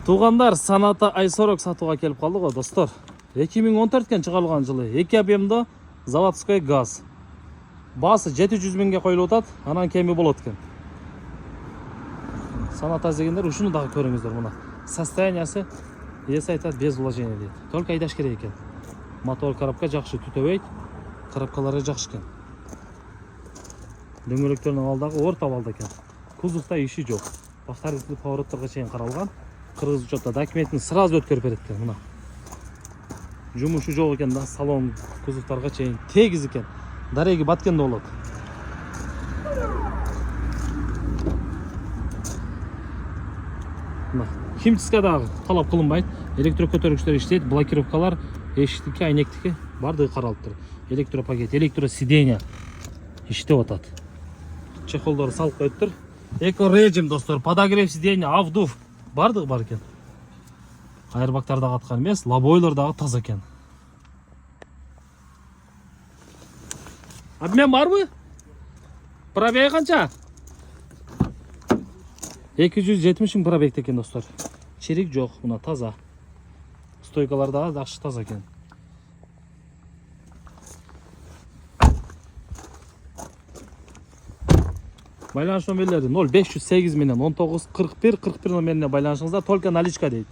Туугандар, Sonata i40 сатууга келип калды го, достор. 2014-кен чыгарылган жылы 2 объемдо заводской газ. Басы 700 миңге коюлуп атат, анан кеми болот экен. Sonata дегендер ушуну дагы көрүңүздөр мына. Состояниясы ээси айтат без вложения дейт. Только айдаш керек экен. Мотор коробка жакшы түтөбөйт, коробкалары жакшы экен. Дөңгөлөктөрүнүн алдагы орто балда экен. Кузовда иши жок. Повторитель поворотторго чейин каралган. Кыргыз учетта документин сразу өткөрүп берет экен мына. Жумушу жок экен да, салон кузовторго чейин тегиз экен. Дареги баткенде болот. Химчиска дагы талап кылынбайт. Электро көтөргүчтөр иштейт, блокировкалар, эшиктики, айнектики бардыгы каралып тур. Электропакет, электро сиденье иштеп атат. Чехолдорду салып коюптур. Эко режим, достор, подогрев сиденья, авдув бардыгы бар экен. Айырбактар дагы аткан эмес, лобойлор дагы таза экен. Обмен барбы? Пробеги канча? 270 миң пробег экен, достор. Чирик жок, мына таза. Стойкалар дагы жакшы таза экен. Байланыш номерлери 0508 менен 19 41 41 номерине байланышыңыздар, только наличка дейт.